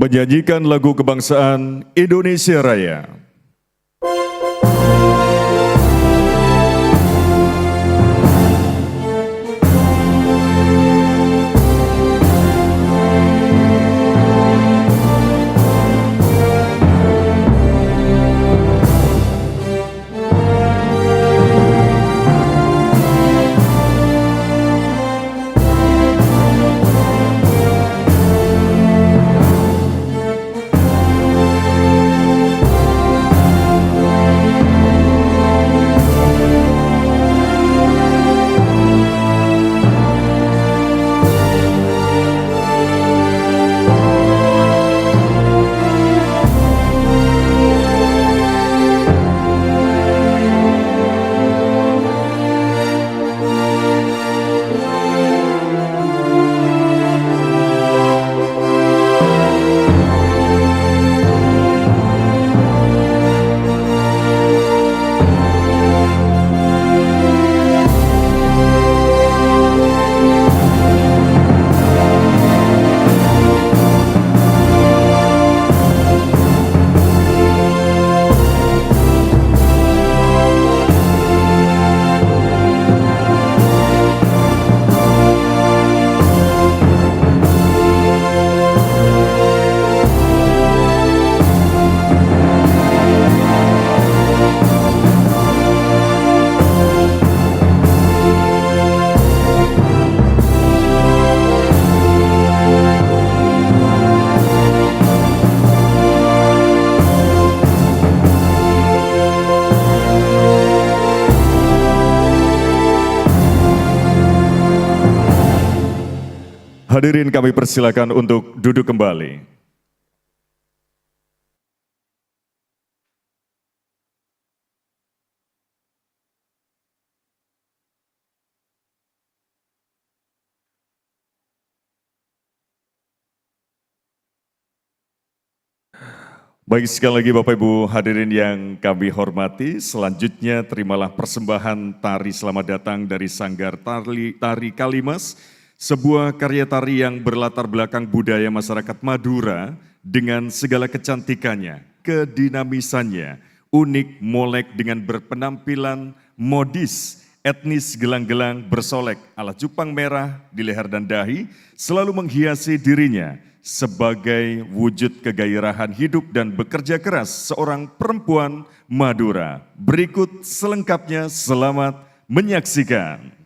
menyanyikan lagu kebangsaan Indonesia Raya. Hadirin kami persilakan untuk duduk kembali. Baik, sekali lagi Bapak Ibu hadirin yang kami hormati, selanjutnya terimalah persembahan tari selamat datang dari Sanggar Tari Kalimas, sebuah karya tari yang berlatar belakang budaya masyarakat Madura dengan segala kecantikannya, kedinamisannya, unik, molek dengan berpenampilan modis, etnis gelang-gelang bersolek ala cupang merah di leher dan dahi, selalu menghiasi dirinya sebagai wujud kegairahan hidup dan bekerja keras seorang perempuan Madura. Berikut selengkapnya, selamat menyaksikan.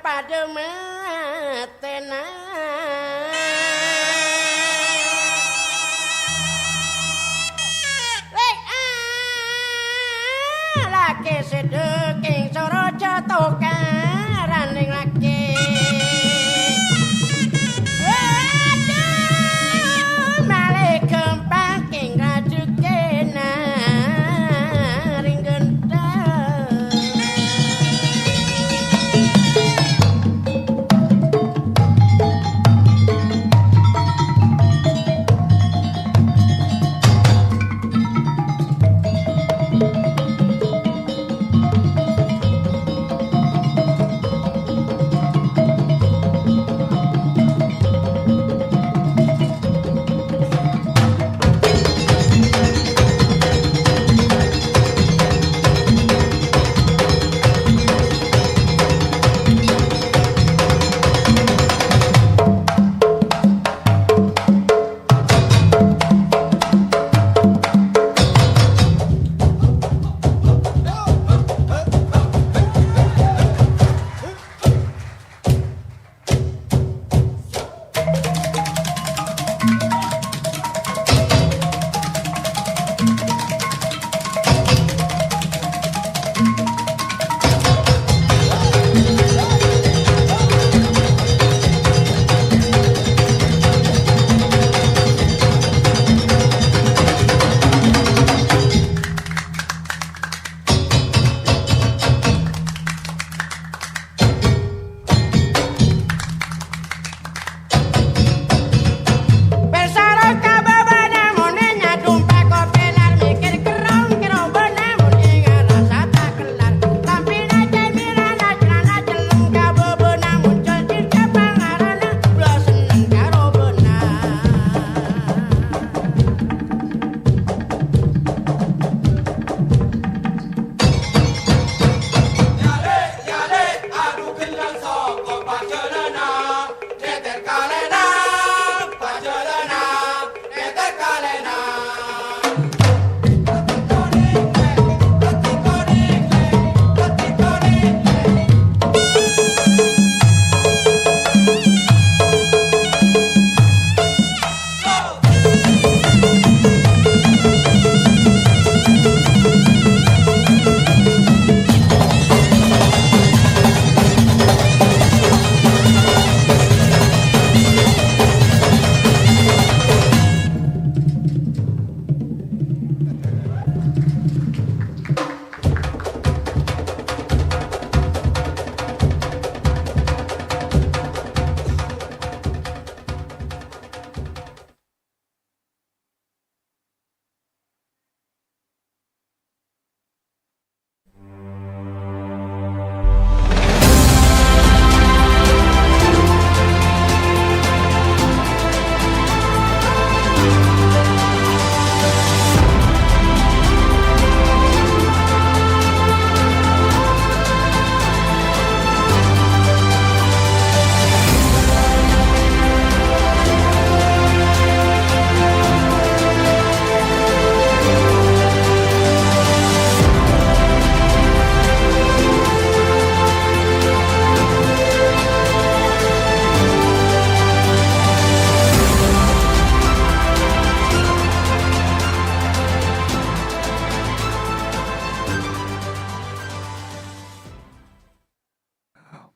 pada metena laki sedeking sorojo tukaran ning laki aduh malih gempang king rajukena ring gendang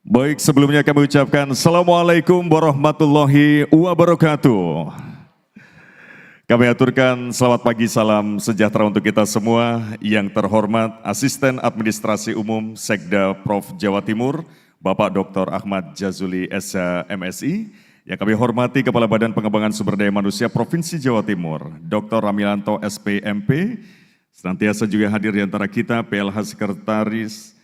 Baik, sebelumnya kami ucapkan Assalamualaikum warahmatullahi wabarakatuh. Kami aturkan selamat pagi, salam sejahtera untuk kita semua. Yang terhormat Asisten Administrasi Umum Sekda Prof Jawa Timur, Bapak Dr. Ahmad Jazuli SH MSI. Yang kami hormati Kepala Badan Pengembangan Sumber Daya Manusia Provinsi Jawa Timur, Dr. Ramilanto SPMP. Senantiasa juga hadir di antara kita PLH Sekretaris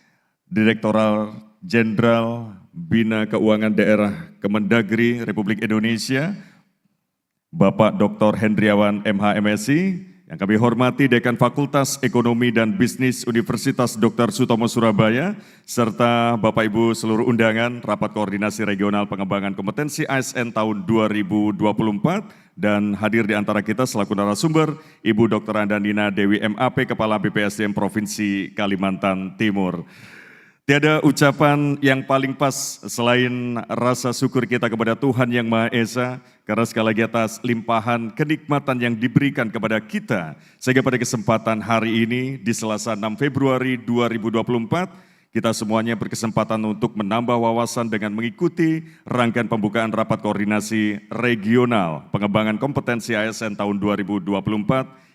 Direktoral Jenderal Bina Keuangan Daerah Kemendagri Republik Indonesia, Bapak Dr. Hendriawan MH MSI, yang kami hormati Dekan Fakultas Ekonomi dan Bisnis Universitas Dr. Sutomo Surabaya, serta Bapak Ibu seluruh undangan Rapat Koordinasi Regional Pengembangan Kompetensi ASN tahun 2024, dan hadir di antara kita selaku narasumber Ibu Dr. Andanina Dewi MAP, Kepala BPSDM Provinsi Kalimantan Timur. Tiada ucapan yang paling pas selain rasa syukur kita kepada Tuhan Yang Maha Esa, karena sekali lagi atas limpahan kenikmatan yang diberikan kepada kita, sehingga pada kesempatan hari ini di Selasa 6 Februari 2024, kita semuanya berkesempatan untuk menambah wawasan dengan mengikuti rangkaian pembukaan rapat koordinasi regional pengembangan kompetensi ASN tahun 2024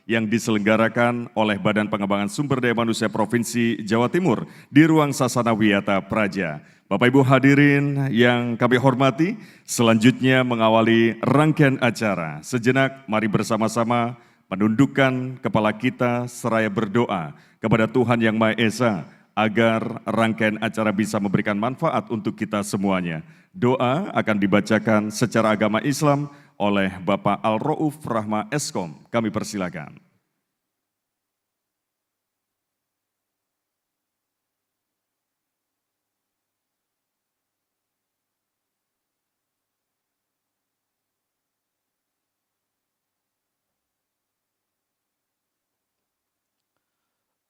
yang diselenggarakan oleh Badan Pengembangan Sumber Daya Manusia Provinsi Jawa Timur di Ruang Sasana Wiyata Praja. Bapak Ibu hadirin yang kami hormati, selanjutnya mengawali rangkaian acara. Sejenak mari bersama-sama menundukkan kepala kita seraya berdoa kepada Tuhan Yang Maha Esa agar rangkaian acara bisa memberikan manfaat untuk kita semuanya. Doa akan dibacakan secara agama Islam oleh Bapak Al-Ra'uf Rahma Eskom. Kami persilakan.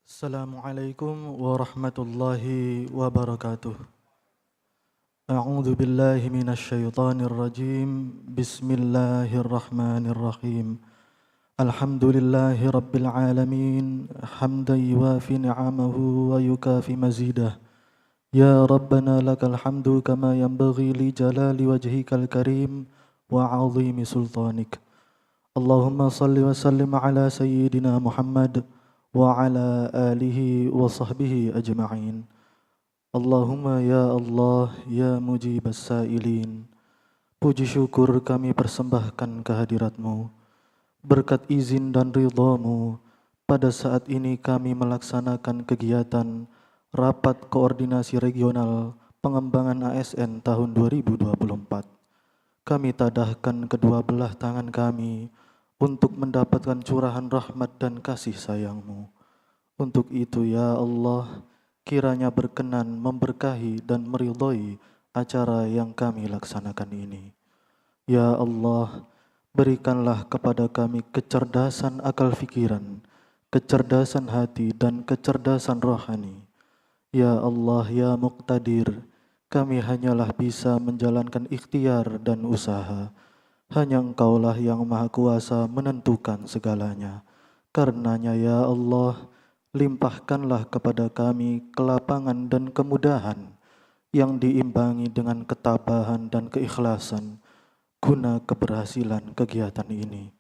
Assalamualaikum warahmatullahi wabarakatuh. A'udzu billahi minasy syaithanir rajim. Bismillahirrahmanirrahim. Alhamdulillahi rabbil alamin. Hamdan yuwafi ni'amahu wa yukafi mazidah. Ya Rabbana lakal hamdu kama yanbaghi li jalali wajhikal karim wa 'azimi sultanik. Allahumma salli wa sallim ala sayyidina Muhammad wa ala alihi wa sahbihi ajma'in. Allahumma ya Allah ya mujibas sa'ilin. Puji syukur kami persembahkan kehadirat-Mu. Berkat izin dan ridha-Mu, pada saat ini kami melaksanakan kegiatan Rapat Koordinasi Regional Pengembangan ASN tahun 2024. Kami tadahkan kedua belah tangan kami untuk mendapatkan curahan rahmat dan kasih sayang-Mu. Untuk itu ya Allah, kiranya berkenan memberkahi dan meridhai acara yang kami laksanakan ini. Ya Allah, berikanlah kepada kami kecerdasan akal fikiran, kecerdasan hati dan kecerdasan rohani. Ya Allah, ya Muqtadir, kami hanyalah bisa menjalankan ikhtiar dan usaha. Hanya Engkaulah yang Maha Kuasa menentukan segalanya. Karenanya ya Allah, limpahkanlah kepada kami kelapangan dan kemudahan yang diimbangi dengan ketabahan dan keikhlasan guna keberhasilan kegiatan ini.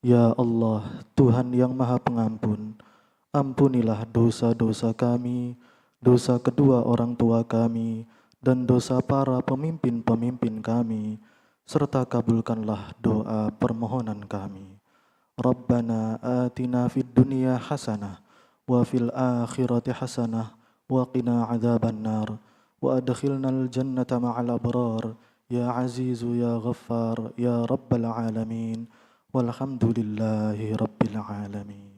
Ya Allah, Tuhan yang Maha Pengampun, ampunilah dosa-dosa kami, dosa kedua orang tua kami, dan dosa para pemimpin-pemimpin kami, serta kabulkanlah doa permohonan kami. Rabbana atina fid dunya hasanah wa fil akhirati hasanah wa qina adzabannar wa adkhilnal jannata ma'al abrar ya azizu ya ghaffar ya rabbal alamin walhamdulillahi rabbil alamin.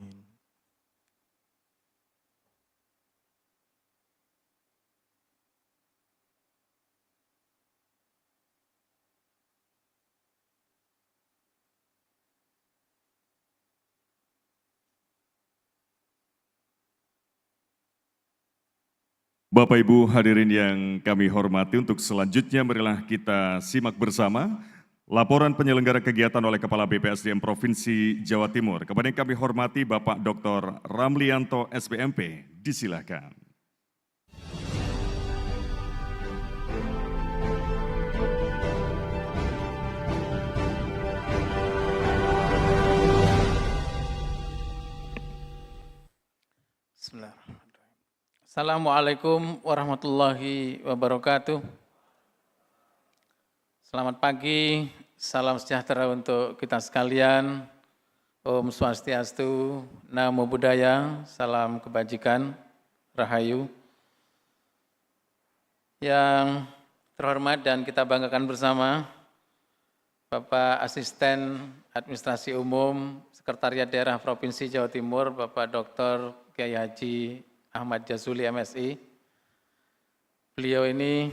Bapak Ibu hadirin yang kami hormati, untuk selanjutnya marilah kita simak bersama laporan penyelenggara kegiatan oleh Kepala BPSDM Provinsi Jawa Timur. Kepada yang kami hormati Bapak Dr. Ramlianto SPMP, disilakan. Bismillahirrahmanirrahim. Assalamualaikum warahmatullahi wabarakatuh. Selamat pagi, salam sejahtera untuk kita sekalian. Om Swastiastu, Namo Buddhaya, salam kebajikan, Rahayu. Yang terhormat dan kita banggakan bersama, Bapak Asisten Administrasi Umum Sekretariat Daerah Provinsi Jawa Timur, Bapak Dr. Kiai Haji Ahmad Jazuli MSI. Beliau ini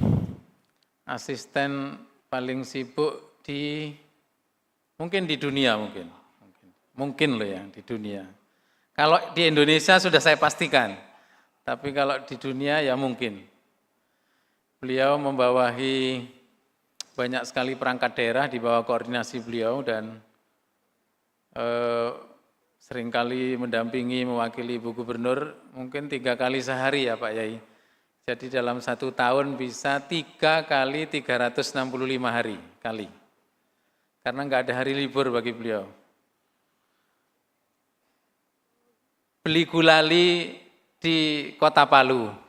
asisten paling sibuk mungkin di dunia mungkin loh ya di dunia. Kalau di Indonesia sudah saya pastikan, tapi kalau di dunia ya mungkin. Beliau membawahi banyak sekali perangkat daerah di bawah koordinasi beliau dan seringkali mendampingi, mewakili Ibu Gubernur, mungkin 3 kali sehari ya Pak Yai. Jadi dalam 1 tahun bisa 3 kali 365 hari kali. Karena nggak ada hari libur bagi beliau. Beli gulali di Kota Palu.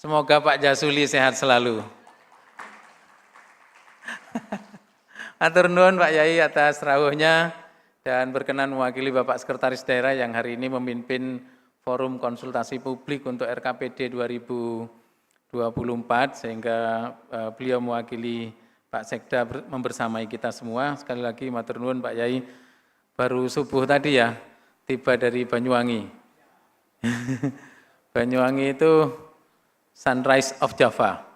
Semoga Pak Jasuli sehat selalu. Atur nuwun Pak Yai atas rawuhnya dan berkenan mewakili Bapak Sekretaris Daerah yang hari ini memimpin forum konsultasi publik untuk RKPD 2024 sehingga beliau mewakili Pak Sekda membersamai kita semua. Sekali lagi matur nuwun Pak Yai, baru subuh tadi ya tiba dari Banyuwangi. Banyuwangi itu sunrise of Java.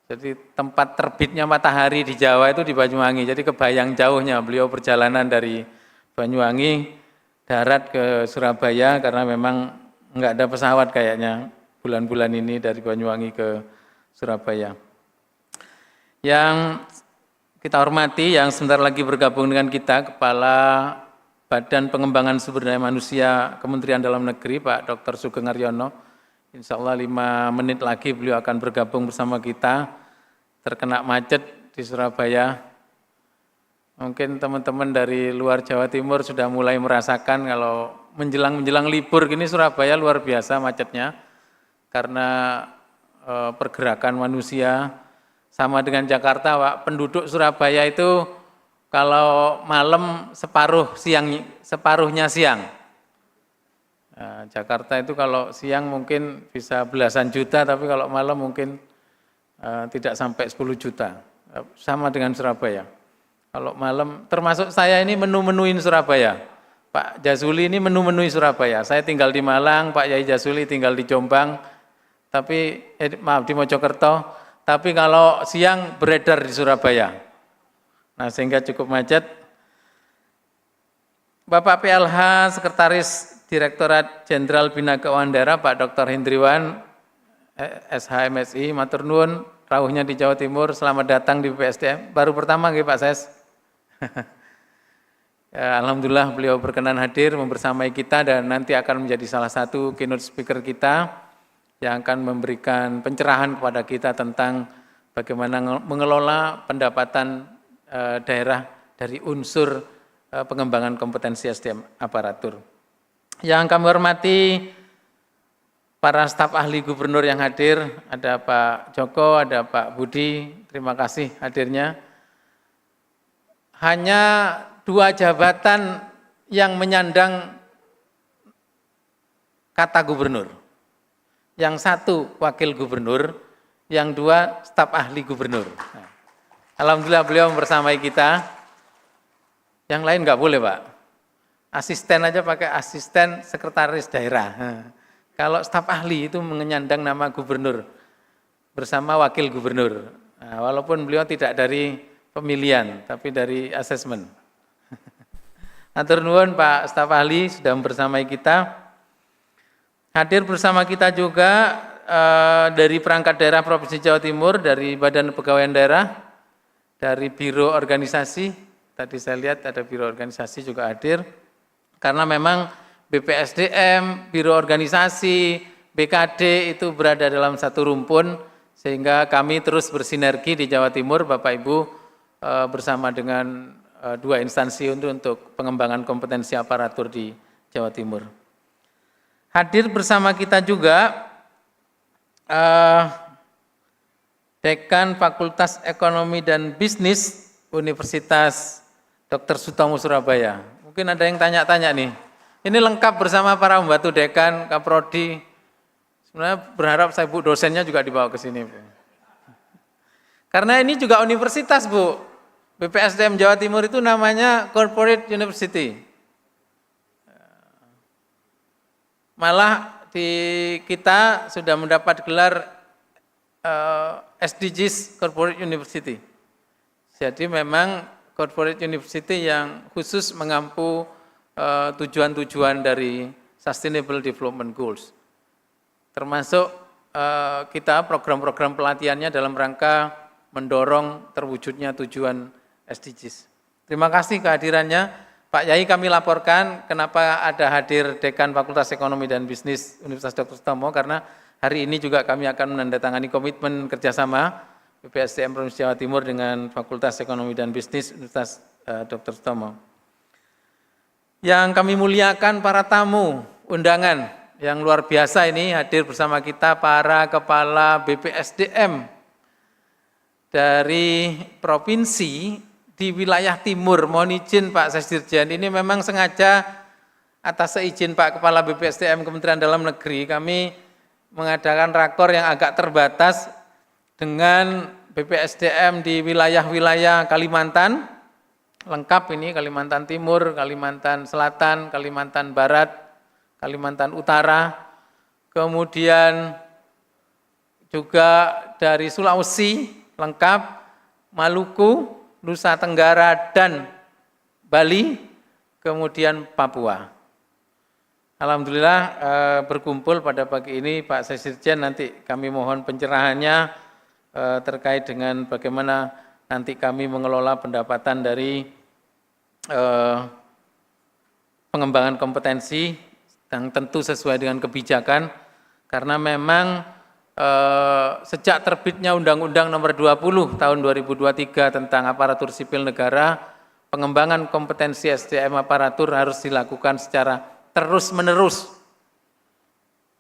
Jadi tempat terbitnya matahari di Jawa itu di Banyuwangi. Jadi kebayang jauhnya beliau perjalanan dari Banyuwangi darat ke Surabaya karena memang enggak ada pesawat kayaknya bulan-bulan ini dari Banyuwangi ke Surabaya. Yang kita hormati, yang sebentar lagi bergabung dengan kita, Kepala Badan Pengembangan Sumber Daya Manusia Kementerian Dalam Negeri, Pak Dr. Sugeng Aryono. Insya Allah 5 menit lagi beliau akan bergabung bersama kita. Terkena macet di Surabaya. Mungkin teman-teman dari luar Jawa Timur sudah mulai merasakan kalau menjelang libur gini Surabaya luar biasa macetnya. Karena pergerakan manusia sama dengan Jakarta, Pak. Penduduk Surabaya itu kalau malam separuhnya siang. Nah, Jakarta itu kalau siang mungkin bisa belasan juta, tapi kalau malam mungkin tidak sampai 10 juta. Sama dengan Surabaya. Kalau malam, termasuk saya ini menu-menuin Surabaya. Pak Jasuli ini menu-menui Surabaya. Saya tinggal di Malang, Pak Yai Jasuli tinggal di Jombang, di Mojokerto. Tapi kalau siang beredar di Surabaya. Nah, sehingga cukup macet. Bapak PLH, Sekretaris Direktorat Jenderal Bina Keuangan Daerah, Pak Dr. Hendriwan, SHMSI, matur nuwun, rawuhnya di Jawa Timur, selamat datang di BPSDM. Baru pertama nggih Pak Ses. Ya, alhamdulillah beliau berkenan hadir membersamai kita dan nanti akan menjadi salah satu keynote speaker kita yang akan memberikan pencerahan kepada kita tentang bagaimana mengelola pendapatan daerah dari unsur pengembangan kompetensi SDM aparatur. Yang kami hormati para staf ahli gubernur yang hadir, ada Pak Joko, ada Pak Budi, terima kasih hadirnya. Hanya 2 jabatan yang menyandang kata gubernur. Yang 1 wakil gubernur, yang 2 staf ahli gubernur. Nah, alhamdulillah beliau membersamai kita. Yang lain enggak boleh Pak. Asisten aja pakai asisten sekretaris daerah. Nah, kalau staf ahli itu menyandang nama gubernur bersama wakil gubernur. Nah, walaupun beliau tidak dari pemilihan, tapi dari asesmen. Hatur nuwun Pak staf ahli sudah membersamai kita. Hadir bersama kita juga dari perangkat daerah Provinsi Jawa Timur, dari Badan Kepegawaian Daerah, dari Biro Organisasi. Tadi saya lihat ada Biro Organisasi juga hadir. Karena memang BPSDM, Biro Organisasi, BKD itu berada dalam satu rumpun, sehingga kami terus bersinergi di Jawa Timur, Bapak Ibu, bersama dengan 2 instansi untuk pengembangan kompetensi aparatur di Jawa Timur. Hadir bersama kita juga Dekan Fakultas Ekonomi dan Bisnis Universitas Dr. Sutomo Surabaya. Mungkin ada yang tanya-tanya nih. Ini lengkap bersama para pembantu dekan, kaprodi. Sebenarnya berharap saya Bu dosennya juga dibawa ke sini. Bu. Karena ini juga universitas Bu. BPSDM Jawa Timur itu namanya Corporate University. Malah di kita sudah mendapat gelar SDGs Corporate University. Jadi memang Corporate University yang khusus mengampu tujuan-tujuan dari Sustainable Development Goals. Termasuk kita program-program pelatihannya dalam rangka mendorong terwujudnya tujuan SDGs. Terima kasih kehadirannya. Pak Yai, kami laporkan kenapa ada hadir Dekan Fakultas Ekonomi dan Bisnis Universitas Dr. Sutomo, karena hari ini juga kami akan menandatangani komitmen kerjasama BPSDM Provinsi Jawa Timur dengan Fakultas Ekonomi dan Bisnis Universitas Dr. Sutomo. Yang kami muliakan para tamu undangan yang luar biasa ini, hadir bersama kita para kepala BPSDM dari provinsi di wilayah timur. Mohon izin Pak Sesdirjen, ini memang sengaja atas seizin Pak Kepala BPSDM Kementerian Dalam Negeri, kami mengadakan rakor yang agak terbatas dengan BPSDM di wilayah-wilayah Kalimantan, lengkap ini Kalimantan Timur, Kalimantan Selatan, Kalimantan Barat, Kalimantan Utara, kemudian juga dari Sulawesi, lengkap, Maluku, Nusa Tenggara, dan Bali, kemudian Papua. Alhamdulillah berkumpul pada pagi ini Pak Sesdirjen, nanti kami mohon pencerahannya terkait dengan bagaimana nanti kami mengelola pendapatan dari pengembangan kompetensi yang tentu sesuai dengan kebijakan, karena memang sejak terbitnya Undang-Undang Nomor 20 Tahun 2023 tentang aparatur sipil negara, pengembangan kompetensi SDM aparatur harus dilakukan secara terus-menerus.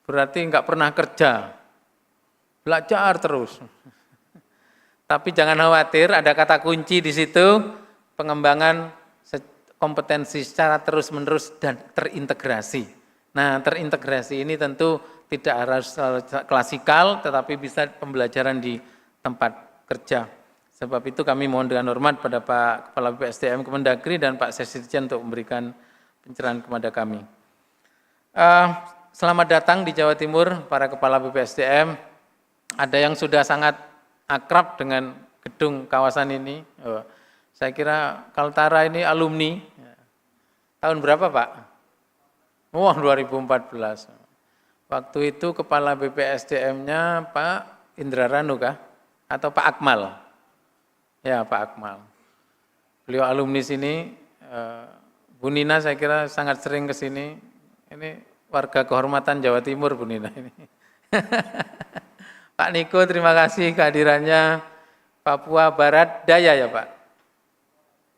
Berarti enggak pernah kerja, belajar terus. Tapi jangan khawatir, ada kata kunci di situ, pengembangan kompetensi secara terus-menerus dan terintegrasi. Nah, terintegrasi ini tentu tidak harus klasikal, tetapi bisa pembelajaran di tempat kerja. Sebab itu kami mohon dengan hormat pada Pak Kepala BPSDM Kemendagri dan Pak Sesdirjen untuk memberikan pencerahan kepada kami. Selamat datang di Jawa Timur, para Kepala BPSDM. Ada yang sudah sangat akrab dengan gedung kawasan ini. Saya kira Kaltara ini alumni. Tahun berapa Pak? Wah, 2014. Waktu itu Kepala BPSDM-nya Pak Indra Ranu kah? Atau Pak Akmal? Ya, Pak Akmal. Beliau alumni sini, Bu Nina saya kira sangat sering ke sini. Ini warga kehormatan Jawa Timur Bu Nina ini. Pak Niko, terima kasih kehadirannya. Papua Barat Daya ya Pak?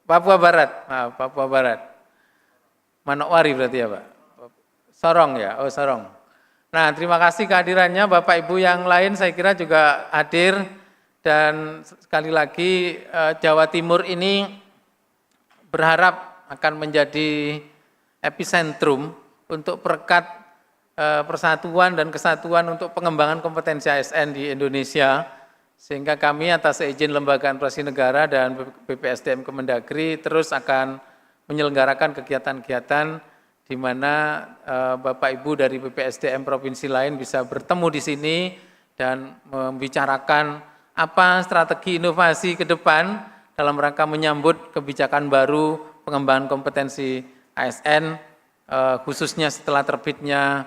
Papua Barat, Papua Barat. Manokwari berarti ya Pak? Sorong ya, oh Sorong. Nah, terima kasih kehadirannya Bapak Ibu yang lain, saya kira juga hadir, dan sekali lagi Jawa Timur ini berharap akan menjadi epicentrum untuk perekat persatuan dan kesatuan untuk pengembangan kompetensi ASN di Indonesia, sehingga kami atas izin Lembaga Administrasi Negara dan BPSDM Kemendagri terus akan menyelenggarakan kegiatan-kegiatan di mana Bapak Ibu dari BPSDM provinsi lain bisa bertemu di sini dan membicarakan apa strategi inovasi ke depan dalam rangka menyambut kebijakan baru pengembangan kompetensi ASN, khususnya setelah terbitnya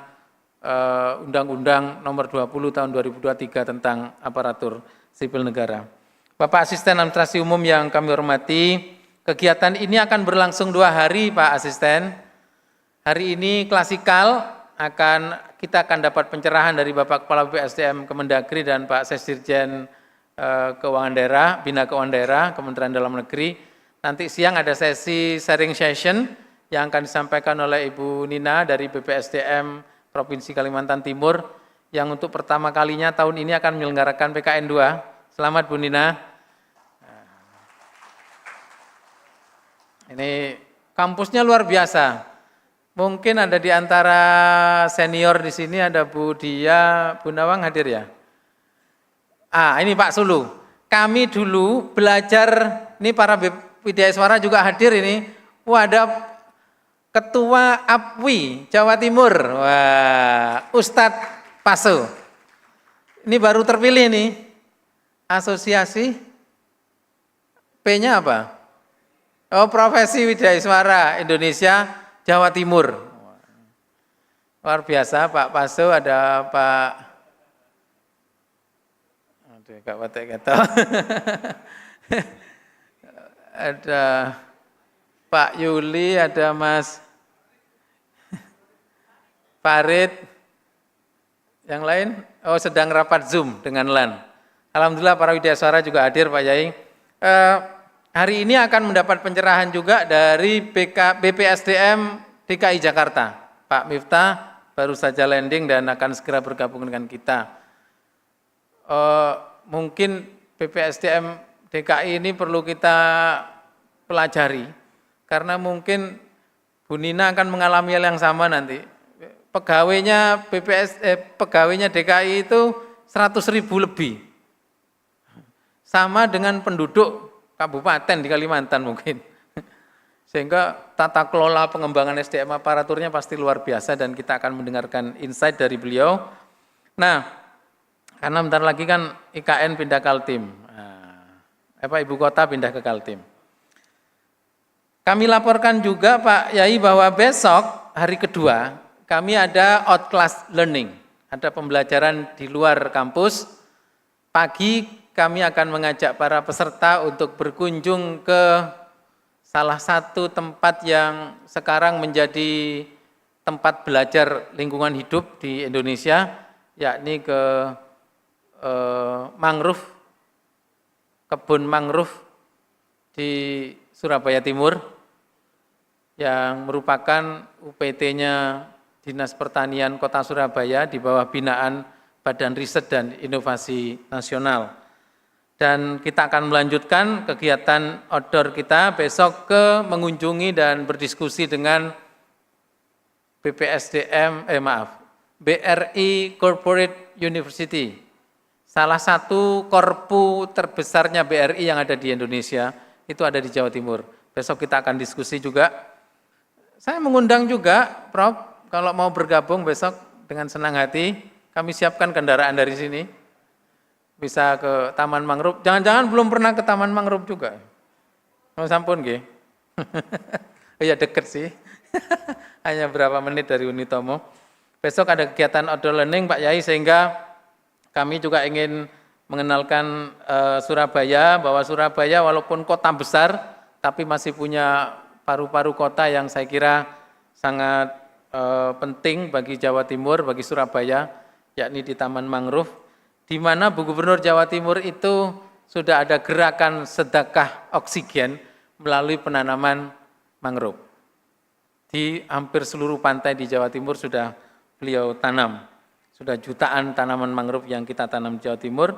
Undang-Undang Nomor 20 Tahun 2023 tentang aparatur sipil negara. Bapak Asisten Administrasi Umum yang kami hormati, kegiatan ini akan berlangsung 2 hari Pak Asisten. Hari ini klasikal, kita akan dapat pencerahan dari Bapak Kepala BPSDM Kemendagri dan Pak Sesdirjen Keuangan Daerah, Bina Keuangan Daerah, Kementerian Dalam Negeri. Nanti siang ada sesi sharing session yang akan disampaikan oleh Ibu Nina dari BPSDM Provinsi Kalimantan Timur, yang untuk pertama kalinya tahun ini akan menyelenggarakan PKN 2. Selamat Bu Nina. Ini kampusnya luar biasa. Mungkin ada di antara senior di sini ada Bu Dia, Bu Nawang hadir ya? Ini Pak Sulu. Kami dulu belajar, ini para Widya Iswara juga hadir ini. Wah, ada Ketua APWI Jawa Timur. Wah, Ustadz Paso. Ini baru terpilih nih. Asosiasi P-nya apa? Oh, Profesi Widya Iswara Indonesia Jawa Timur. Luar biasa Pak Paso, ada Pak Aduh, Kak Patek kata. Ada Pak Yuli, ada Mas Farid. Yang lain, sedang rapat Zoom dengan LAN. Alhamdulillah para widyaswara juga hadir Pak Yai. Hari ini akan mendapat pencerahan juga dari BPSDM DKI Jakarta. Pak Miftah baru saja landing dan akan segera bergabung dengan kita. Mungkin BPSDM DKI ini perlu kita pelajari, karena mungkin Bu Nina akan mengalami hal yang sama nanti. Pegawainya pegawainya DKI itu 100.000 lebih. Sama dengan penduduk kabupaten di Kalimantan mungkin. Sehingga tata kelola pengembangan SDM aparaturnya pasti luar biasa dan kita akan mendengarkan insight dari beliau. Nah, karena bentar lagi kan IKN pindah Kaltim. Ibu kota pindah ke Kaltim. Kami laporkan juga Pak Yai bahwa besok hari kedua kami ada outclass learning, ada pembelajaran di luar kampus. Pagi kami akan mengajak para peserta untuk berkunjung ke salah satu tempat yang sekarang menjadi tempat belajar lingkungan hidup di Indonesia, yakni ke mangrove, kebun mangrove di Surabaya Timur, yang merupakan UPT-nya Dinas Pertanian Kota Surabaya di bawah binaan Badan Riset dan Inovasi Nasional. Dan kita akan melanjutkan kegiatan outdoor kita besok ke mengunjungi dan berdiskusi dengan BRI Corporate University, salah satu korpu terbesarnya BRI yang ada di Indonesia, itu ada di Jawa Timur. Besok kita akan diskusi juga. Saya mengundang juga, Prof, kalau mau bergabung besok dengan senang hati, kami siapkan kendaraan dari sini. Bisa ke Taman Mangrove. Jangan-jangan belum pernah ke Taman Mangrove juga. Oh, sampun nggih. Ya deket sih. Hanya berapa menit dari Unitomo. Besok ada kegiatan outdoor learning Pak Yai, sehingga kami juga ingin mengenalkan Surabaya, bahwa Surabaya walaupun kota besar, tapi masih punya paru-paru kota yang saya kira sangat penting bagi Jawa Timur, bagi Surabaya, yakni di Taman Mangrove, di mana Bu Gubernur Jawa Timur itu sudah ada gerakan sedekah oksigen melalui penanaman mangrove. Di hampir seluruh pantai di Jawa Timur sudah beliau tanam. Sudah jutaan tanaman mangrove yang kita tanam di Jawa Timur,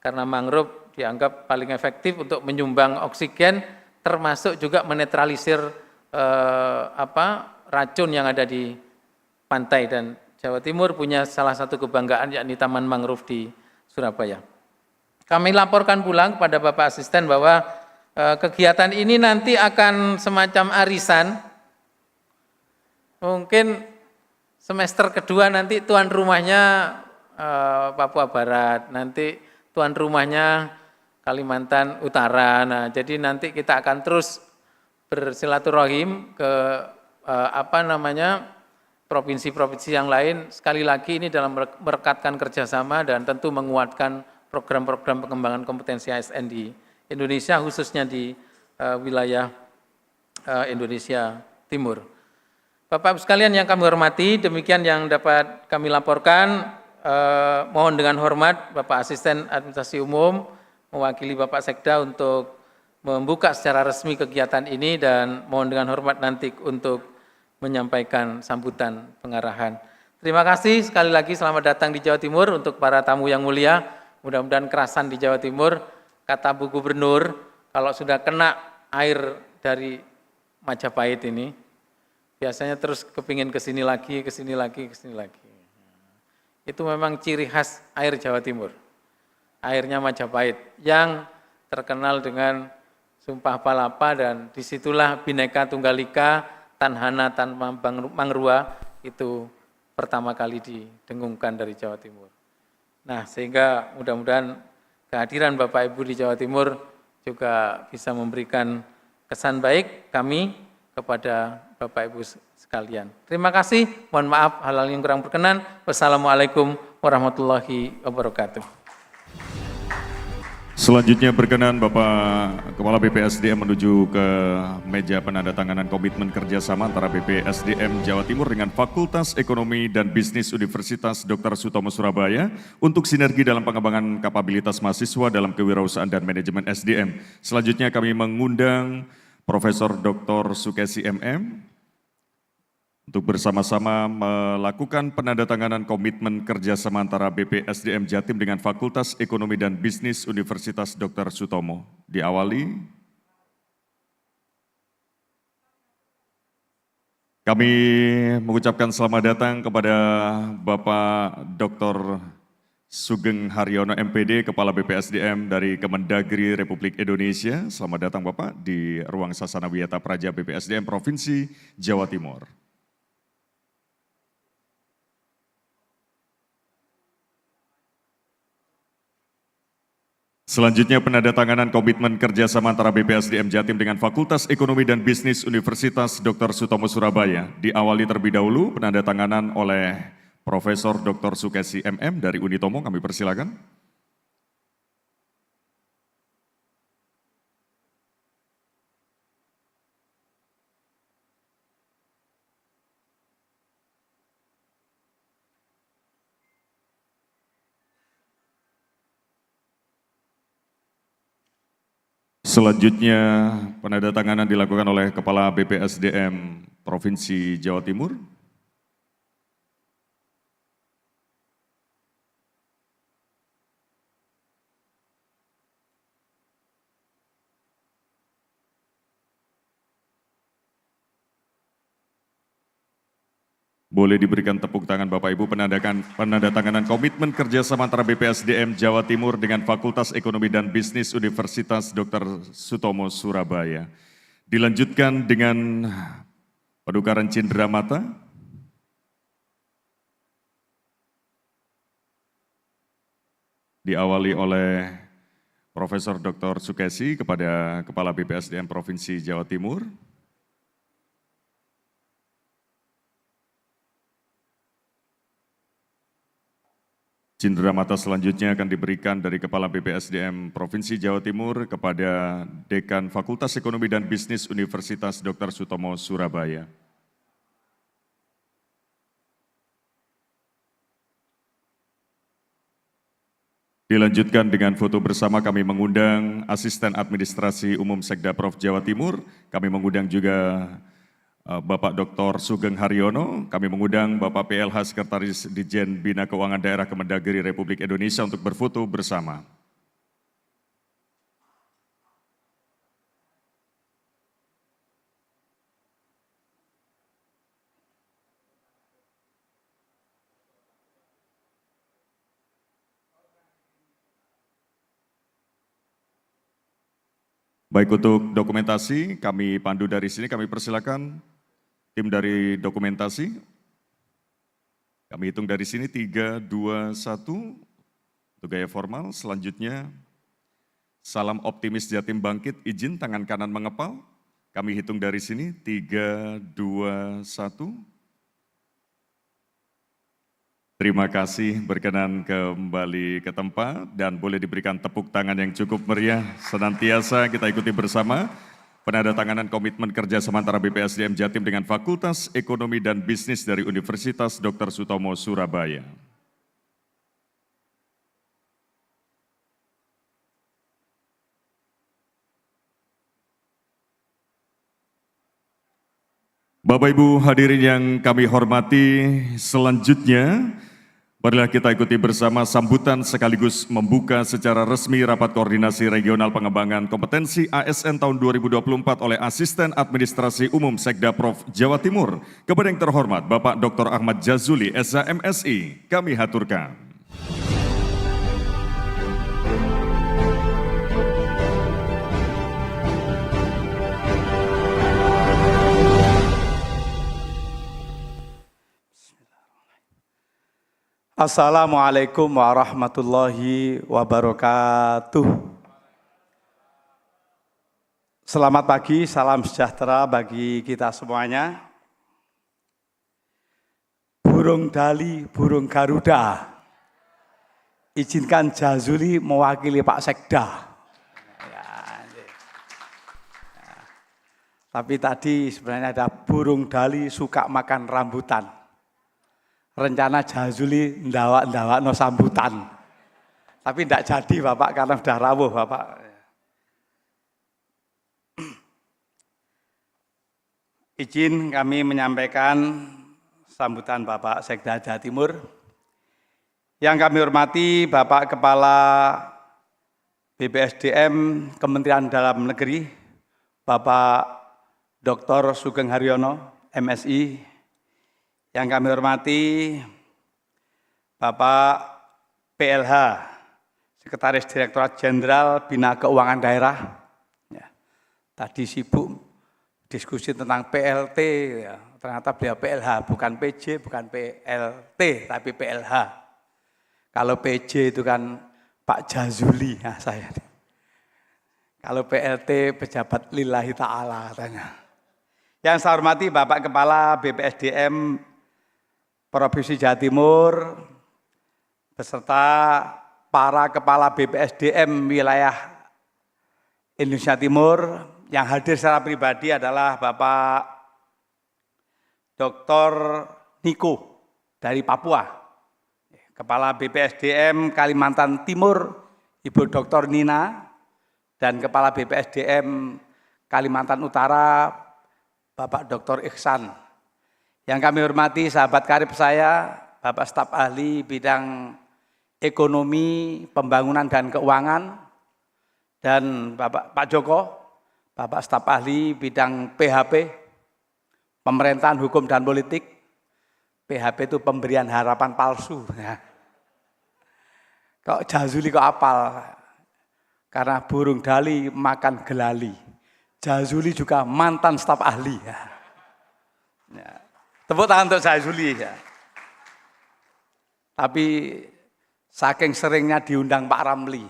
karena mangrove dianggap paling efektif untuk menyumbang oksigen, termasuk juga menetralisir racun yang ada di pantai. Dan Jawa Timur punya salah satu kebanggaan, yakni Taman Mangrove di Surabaya. Kami laporkan pulang kepada Bapak Asisten bahwa kegiatan ini nanti akan semacam arisan. Mungkin semester kedua nanti tuan rumahnya Papua Barat, nanti tuan rumahnya Kalimantan Utara. Nah, jadi nanti kita akan terus bersilaturahim ke provinsi-provinsi yang lain. Sekali lagi ini dalam merekatkan kerjasama dan tentu menguatkan program-program pengembangan kompetensi ASN di Indonesia, khususnya di wilayah Indonesia Timur. Bapak Ibu sekalian yang kami hormati, demikian yang dapat kami laporkan. Mohon dengan hormat Bapak Asisten Administrasi Umum mewakili Bapak Sekda untuk membuka secara resmi kegiatan ini, dan mohon dengan hormat nanti untuk menyampaikan sambutan pengarahan. Terima kasih sekali lagi, selamat datang di Jawa Timur. Untuk para tamu yang mulia, mudah-mudahan kerasan di Jawa Timur. Kata Bu Gubernur, kalau sudah kena air dari Majapahit ini, biasanya terus kepingin kesini lagi, kesini lagi, kesini lagi. Itu memang ciri khas air Jawa Timur. Airnya Majapahit yang terkenal dengan Sumpah Palapa, dan disitulah Bhinneka Tunggal Ika, Tanhana Tanpa Mangrua itu pertama kali didengungkan dari Jawa Timur. Nah, sehingga mudah-mudahan kehadiran Bapak Ibu di Jawa Timur juga bisa memberikan kesan baik kami kepada Bapak Ibu sekalian. Terima kasih, mohon maaf hal-hal yang kurang berkenan. Wassalamualaikum warahmatullahi wabarakatuh. Selanjutnya berkenan Bapak Kepala BPSDM menuju ke meja penandatanganan komitmen kerjasama antara BPSDM Jawa Timur dengan Fakultas Ekonomi dan Bisnis Universitas Dr. Sutomo Surabaya untuk sinergi dalam pengembangan kapabilitas mahasiswa dalam kewirausahaan dan manajemen SDM. Selanjutnya kami mengundang Profesor Dr. Sukesi MM untuk bersama-sama melakukan penandatanganan komitmen kerjasama antara BPSDM Jatim dengan Fakultas Ekonomi dan Bisnis Universitas Dr. Sutomo. Diawali, kami mengucapkan selamat datang kepada Bapak Dr. Sugeng Haryono MPD, Kepala BPSDM dari Kemendagri Republik Indonesia. Selamat datang Bapak di ruang Sasana Wiyata Praja BPSDM Provinsi Jawa Timur. Selanjutnya penandatanganan komitmen kerjasama antara BPSDM Jatim dengan Fakultas Ekonomi dan Bisnis Universitas Dr. Sutomo Surabaya. Diawali terlebih dahulu penandatanganan oleh Profesor Dr. Sukesi MM dari Unitomo, kami persilakan. Selanjutnya penandatanganan dilakukan oleh Kepala BPSDM Provinsi Jawa Timur. Boleh diberikan tepuk tangan Bapak Ibu penandatanganan komitmen kerjasama antara BPSDM Jawa Timur dengan Fakultas Ekonomi dan Bisnis Universitas Dr. Sutomo Surabaya. Dilanjutkan dengan penukaran cindera mata. Diawali oleh Profesor Dr. Sukesi kepada Kepala BPSDM Provinsi Jawa Timur. Cindera mata selanjutnya akan diberikan dari Kepala BPSDM Provinsi Jawa Timur kepada Dekan Fakultas Ekonomi dan Bisnis Universitas Dr. Sutomo Surabaya. Dilanjutkan dengan foto bersama, kami mengundang Asisten Administrasi Umum Sekda Prof Jawa Timur, kami mengundang juga Bapak Dr. Sugeng Haryono, kami mengundang Bapak PLH Sekretaris Ditjen Bina Keuangan Daerah Kemendagri Republik Indonesia untuk berfoto bersama. Baik, untuk dokumentasi kami pandu dari sini, kami persilakan tim dari dokumentasi. Kami hitung dari sini 3, 2, 1 untuk gaya formal. Selanjutnya salam optimis Jatim bangkit, izin tangan kanan mengepal. Kami hitung dari sini 3, 2, 1. Terima kasih, berkenan kembali ke tempat dan boleh diberikan tepuk tangan yang cukup meriah. Senantiasa kita ikuti bersama penandatanganan komitmen kerjasama antara BPSDM Jatim dengan Fakultas Ekonomi dan Bisnis dari Universitas Dr. Sutomo Surabaya. Bapak Ibu hadirin yang kami hormati, selanjutnya marilah kita ikuti bersama sambutan sekaligus membuka secara resmi Rapat Koordinasi Regional Pengembangan Kompetensi ASN tahun 2024 oleh Asisten Administrasi Umum Sekda Prof Jawa Timur. Kepada yang terhormat Bapak Dr. Ahmad Jazuli, SHMSI, kami haturkan. Assalamualaikum warahmatullahi wabarakatuh. Selamat pagi, salam sejahtera bagi kita semuanya. Burung Dali, burung Garuda. Izinkan Jazuli mewakili Pak Sekda. Tapi tadi sebenarnya ada burung dali suka makan rambutan. Rencana Jazuli ndawak no sambutan. Tapi tidak jadi Bapak karena sudah rawuh Bapak. Izin kami menyampaikan sambutan Bapak Sekda Jawa Timur. Yang kami hormati Bapak Kepala BPSDM Kementerian Dalam Negeri, Bapak Dr. Sugeng Haryono, MSI. Yang kami hormati Bapak PLH, Sekretaris Direktorat Jenderal Bina Keuangan Daerah. Ya, tadi sibuk diskusi tentang PLT, ya. Ternyata beliau PLH, bukan PJ, bukan PLT, tapi PLH. Kalau PJ itu kan Pak Jazuli, ya saya. Kalau PLT pejabat lillahi ta'ala katanya. Yang saya hormati Bapak Kepala BPSDM Provinsi Jawa Timur, beserta para Kepala BPSDM wilayah Indonesia Timur, yang hadir secara pribadi adalah Bapak Dr. Niko dari Papua. Kepala BPSDM Kalimantan Timur, Ibu Dr. Nina, dan Kepala BPSDM Kalimantan Utara, Bapak Dr. Ihsan. Yang kami hormati sahabat karib saya, Bapak staf ahli bidang ekonomi, pembangunan dan keuangan, dan Pak Joko, Bapak staf ahli bidang PHP, pemerintahan hukum dan politik. PHP itu pemberian harapan palsu. Kok Jazuli kok apal? Karena burung dali makan gelali. Jazuli juga mantan staf ahli. Ya. Tepuk tangan untuk Jazuli. Ya. Tapi saking seringnya diundang Pak Ramli,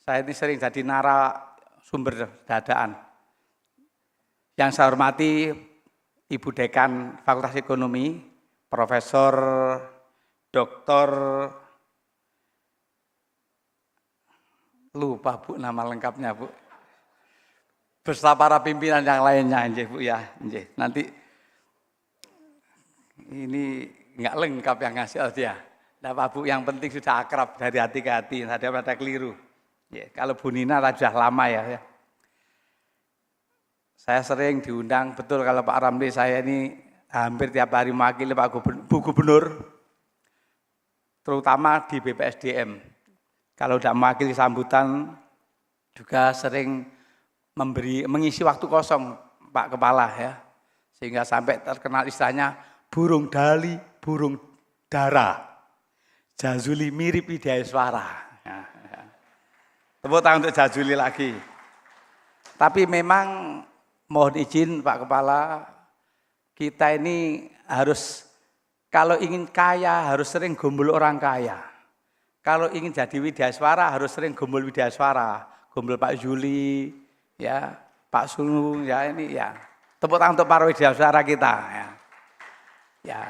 saya ini sering jadi narasumber dadaan. Yang saya hormati Ibu Dekan Fakultas Ekonomi, Profesor Dr. Lupa Bu nama lengkapnya Bu. Beserta para pimpinan yang lainnya nggih Bu ya, nggih. Nanti ini enggak lengkap yang ngasih dia. Nah Pak Bu, yang penting sudah akrab dari hati ke hati, ada pada keliru. Ya, kalau Bu Nina sudah lama ya. Saya sering diundang, betul kalau Pak Ramli saya ini hampir tiap hari mewakili Bu Gubernur, terutama di BPSDM. Kalau tidak mewakili sambutan, juga sering mengisi waktu kosong Pak Kepala ya, sehingga sampai terkenal istilahnya burung dali, burung dara, Jazuli mirip Widyaswara. Ya, ya. Tepuk tangan untuk Jazuli lagi. Tapi memang mohon izin Pak Kepala, kita ini harus kalau ingin kaya harus sering gombol orang kaya. Kalau ingin jadi Widyaswara harus sering gombol Widyaswara, gombol Pak Juli, ya Pak Sunu, ya ini ya. Tepuk tangan untuk para Widyaswara kita. Ya. Ya,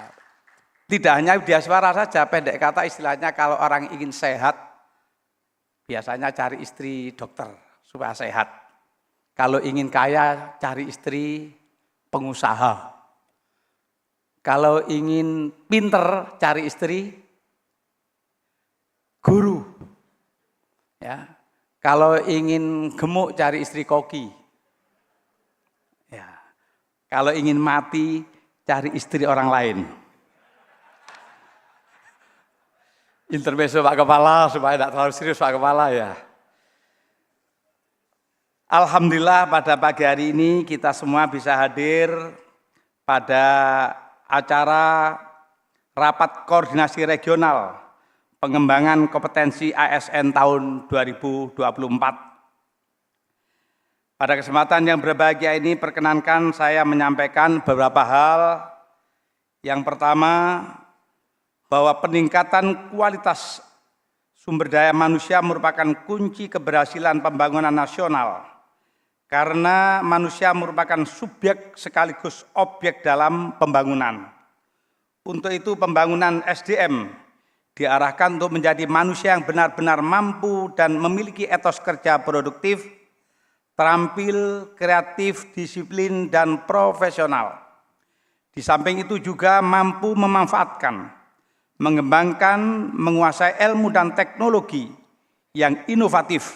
tidak hanya Widyaswara saja, pendek kata istilahnya kalau orang ingin sehat, biasanya cari istri dokter supaya sehat. Kalau ingin kaya, cari istri pengusaha. Kalau ingin pinter, cari istri guru. Ya. Kalau ingin gemuk, cari istri koki. Ya. Kalau ingin mati, cari istri orang lain. Intermezzo Pak Kepala, supaya tidak terlalu serius Pak Kepala ya. Alhamdulillah pada pagi hari ini kita semua bisa hadir pada acara Rapat Koordinasi Regional Pengembangan Kompetensi ASN tahun 2024. Pada kesempatan yang berbahagia ini perkenankan saya menyampaikan beberapa hal. Yang pertama, bahwa peningkatan kualitas sumber daya manusia merupakan kunci keberhasilan pembangunan nasional. Karena manusia merupakan subjek sekaligus objek dalam pembangunan. Untuk itu pembangunan SDM diarahkan untuk menjadi manusia yang benar-benar mampu dan memiliki etos kerja produktif, terampil, kreatif, disiplin, dan profesional. Di samping itu juga mampu memanfaatkan, mengembangkan, menguasai ilmu dan teknologi yang inovatif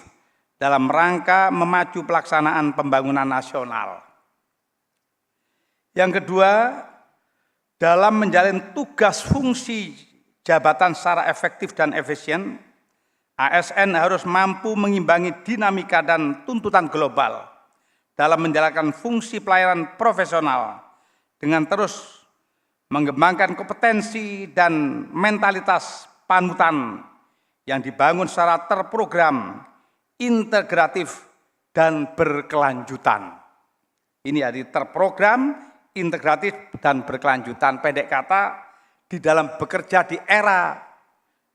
dalam rangka memacu pelaksanaan pembangunan nasional. Yang kedua, dalam menjalin tugas fungsi jabatan secara efektif dan efisien, ASN harus mampu mengimbangi dinamika dan tuntutan global dalam menjalankan fungsi pelayanan profesional dengan terus mengembangkan kompetensi dan mentalitas panutan yang dibangun secara terprogram, integratif, dan berkelanjutan. Ini jadi terprogram, integratif, dan berkelanjutan. Pendek kata, di dalam bekerja di era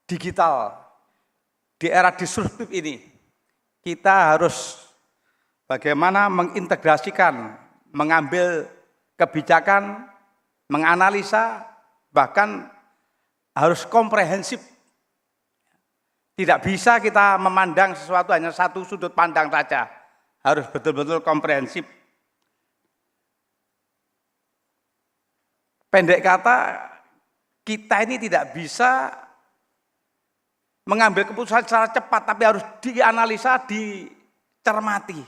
digital, di era disruptif ini, kita harus bagaimana mengintegrasikan, mengambil kebijakan, menganalisa, bahkan harus komprehensif. Tidak bisa kita memandang sesuatu hanya satu sudut pandang saja, harus betul-betul komprehensif. Pendek kata, kita ini tidak bisa mengambil keputusan secara cepat, tapi harus dianalisa, dicermati.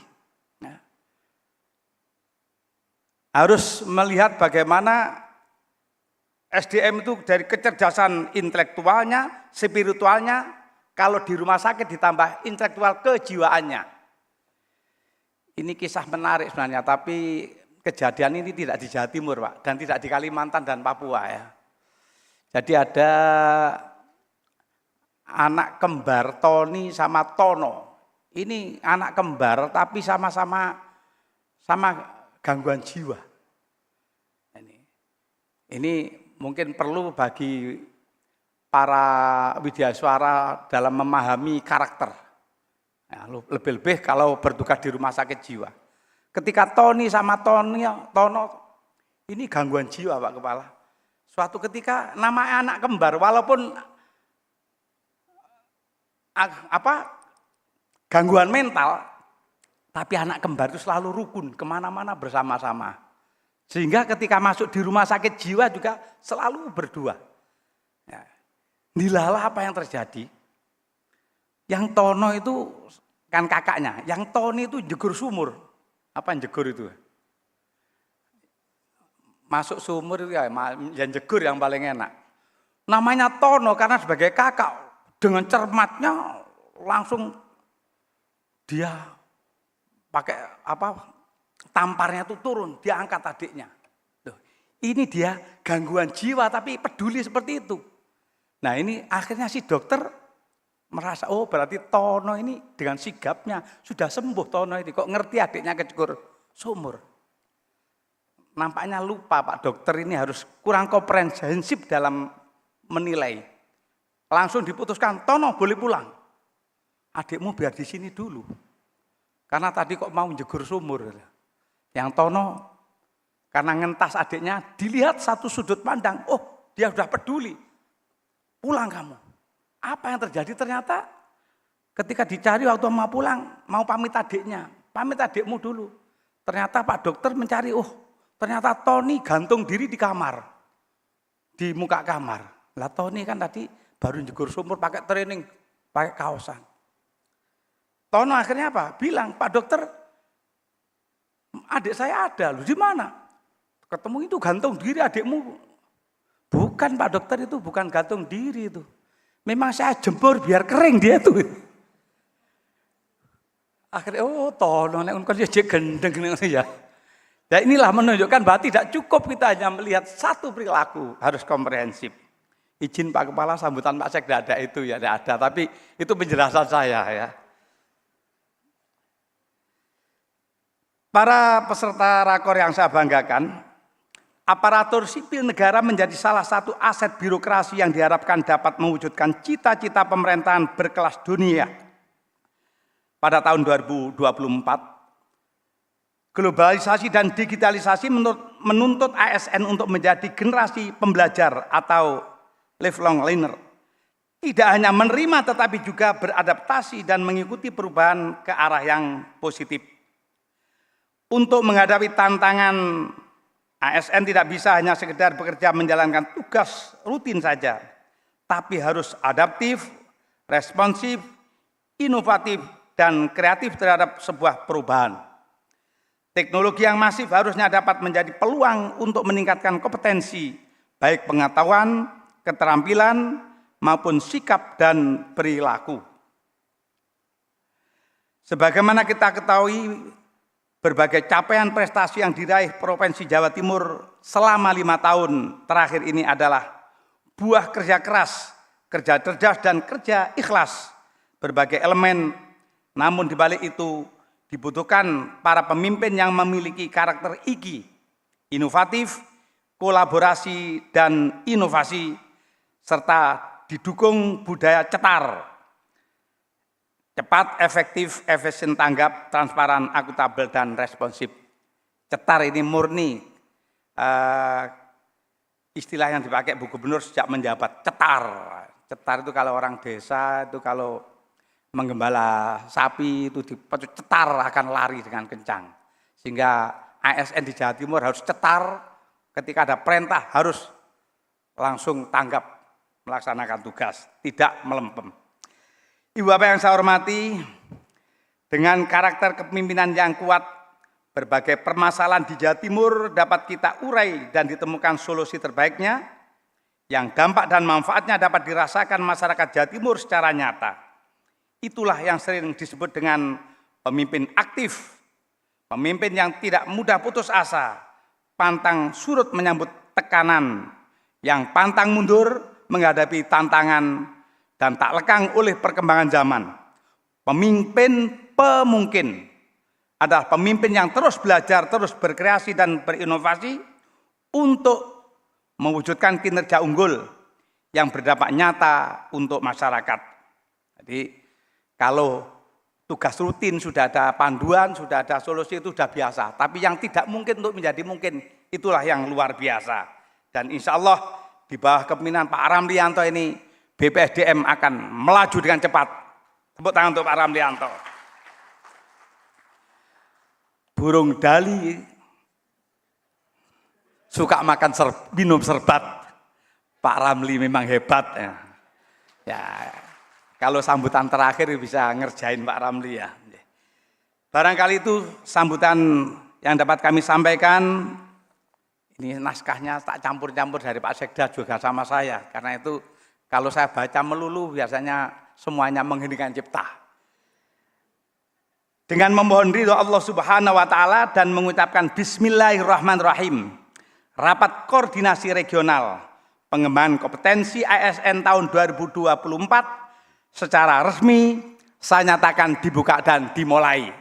Harus melihat bagaimana SDM itu dari kecerdasan intelektualnya, spiritualnya, kalau di rumah sakit ditambah intelektual kejiwaannya. Ini kisah menarik sebenarnya, tapi kejadian ini tidak di Jawa Timur, Pak, dan tidak di Kalimantan dan Papua ya. Jadi ada anak kembar Tony sama Tono. Ini anak kembar tapi sama-sama gangguan jiwa. Ini mungkin perlu bagi para widyaswara dalam memahami karakter. Ya, lebih-lebih kalau bertugas di rumah sakit jiwa. Ketika Tony sama Tono ini gangguan jiwa, Pak Kepala. Suatu ketika nama anak kembar walaupun gangguan mental, tapi anak kembar itu selalu rukun, kemana-mana bersama-sama. Sehingga ketika masuk di rumah sakit jiwa juga selalu berdua. Ya. Dilalah apa yang terjadi. Yang Tono itu kan kakaknya, yang Tony itu jegur sumur. Apa yang jegur itu? Masuk sumur itu ya, yang jegur yang paling enak. Namanya Tono karena sebagai kakak, dengan cermatnya langsung dia pakai tamparnya itu turun, dia angkat adiknya. Loh, ini dia gangguan jiwa tapi peduli seperti itu. Nah ini akhirnya si dokter merasa, oh berarti Tono ini dengan sigapnya sudah sembuh Tono ini. Kok ngerti adiknya kejegur sumur. Nampaknya lupa Pak dokter ini harus kurang komprehensif dalam menilai. Langsung diputuskan, Tono boleh pulang. Adikmu biar di sini dulu. Karena tadi kok mau jegur sumur. Yang Tono karena ngentas adiknya dilihat satu sudut pandang, oh dia sudah peduli, pulang kamu. Apa yang terjadi ternyata ketika dicari waktu mau pulang, mau pamit adiknya, pamit adikmu dulu. Ternyata Pak dokter mencari, oh ternyata Tony gantung diri di kamar, di muka kamar. Lah Tony kan tadi baru jegur sumur pakai training, pakai kaosan. Tono akhirnya apa? Bilang, Pak dokter, adik saya ada loh, di mana? Ketemu itu gantung diri adikmu. Bukan Pak dokter, itu bukan gantung diri itu. Memang saya jemur biar kering dia itu. Akhirnya, oh Tono, kan dia gendeng ya. Ya inilah menunjukkan bahwa tidak cukup kita hanya melihat satu perilaku, harus komprehensif. Izin Pak Kepala, sambutan Pak Sekda ada itu ya, ada. Tapi itu penjelasan saya ya. Para peserta rakor yang saya banggakan, aparatur sipil negara menjadi salah satu aset birokrasi yang diharapkan dapat mewujudkan cita-cita pemerintahan berkelas dunia. Pada tahun 2024, globalisasi dan digitalisasi menuntut ASN untuk menjadi generasi pembelajar atau lifelong learner. Tidak hanya menerima tetapi juga beradaptasi dan mengikuti perubahan ke arah yang positif. Untuk menghadapi tantangan, ASN tidak bisa hanya sekedar bekerja menjalankan tugas rutin saja, tapi harus adaptif, responsif, inovatif, dan kreatif terhadap sebuah perubahan. Teknologi yang masif harusnya dapat menjadi peluang untuk meningkatkan kompetensi, baik pengetahuan, keterampilan, maupun sikap dan perilaku. Sebagaimana kita ketahui, berbagai capaian prestasi yang diraih Provinsi Jawa Timur selama 5 tahun terakhir ini adalah buah kerja keras, kerja cerdas, dan kerja ikhlas berbagai elemen. Namun di balik itu dibutuhkan para pemimpin yang memiliki karakter gigih, inovatif, kolaborasi, dan inovasi, serta didukung budaya cetar. Cepat, efektif, efisien, tanggap, transparan, akuntabel, dan responsif. Cetar ini murni istilah yang dipakai Bu Gubernur sejak menjabat. Cetar. Cetar itu kalau orang desa, itu kalau menggembala sapi itu dipecut cetar akan lari dengan kencang. Sehingga ASN di Jawa Timur harus cetar, ketika ada perintah harus langsung tanggap melaksanakan tugas, tidak melempem. Ibu Bapak yang saya hormati, dengan karakter kepemimpinan yang kuat, berbagai permasalahan di Jawa Timur dapat kita urai dan ditemukan solusi terbaiknya, yang dampak dan manfaatnya dapat dirasakan masyarakat Jawa Timur secara nyata. Itulah yang sering disebut dengan pemimpin aktif, pemimpin yang tidak mudah putus asa, pantang surut menyambut tekanan, yang pantang mundur menghadapi tantangan, dan tak lekang oleh perkembangan zaman. Pemimpin pemungkin adalah pemimpin yang terus belajar, terus berkreasi dan berinovasi untuk mewujudkan kinerja unggul yang berdampak nyata untuk masyarakat. Jadi kalau tugas rutin sudah ada panduan, sudah ada solusi, itu sudah biasa. Tapi yang tidak mungkin untuk menjadi mungkin, itulah yang luar biasa. Dan insya Allah di bawah kepemimpinan Pak Ramlianto ini, BPSDM akan melaju dengan cepat. Tepuk tangan untuk Pak Ramlianto. Burung Dali suka makan minum serbat. Pak Ramli memang hebat. Ya, kalau sambutan terakhir bisa ngerjain Pak Ramli ya. Barangkali itu sambutan yang dapat kami sampaikan. Ini naskahnya tak campur-campur dari Pak Sekda juga sama saya. Karena itu kalau saya baca melulu biasanya semuanya mengheningkan cipta. Dengan memohon ridho Allah Subhanahu wa taala dan mengucapkan bismillahirrahmanirrahim. Rapat koordinasi regional pengembangan kompetensi ASN tahun 2024 secara resmi saya nyatakan dibuka dan dimulai.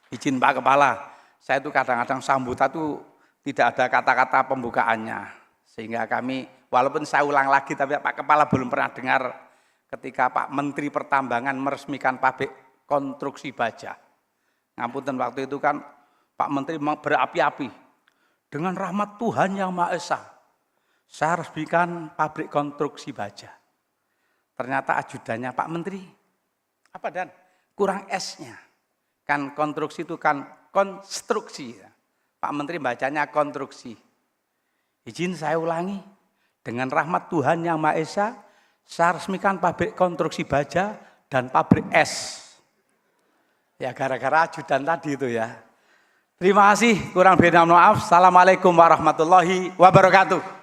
Izin Pak Kepala, saya itu kadang-kadang sambutan itu tidak ada kata-kata pembukaannya, sehingga kami, walaupun saya ulang lagi, tapi Pak Kepala belum pernah dengar ketika Pak Menteri Pertambangan meresmikan pabrik konstruksi baja. Ngapunten, waktu itu kan Pak Menteri berapi-api, dengan rahmat Tuhan Yang Maha Esa, saya resmikan pabrik konstruksi baja. Ternyata ajudannya Pak Menteri, apa dan kurang S-nya, kan konstruksi itu kan konstruksi. Pak Menteri bacanya konstruksi. Izin saya ulangi, dengan rahmat Tuhan Yang Maha Esa, saya resmikan pabrik konstruksi baja dan pabrik es. Ya gara-gara ajudan tadi itu ya. Terima kasih, kurang lebih mohon maaf. Assalamualaikum warahmatullahi wabarakatuh.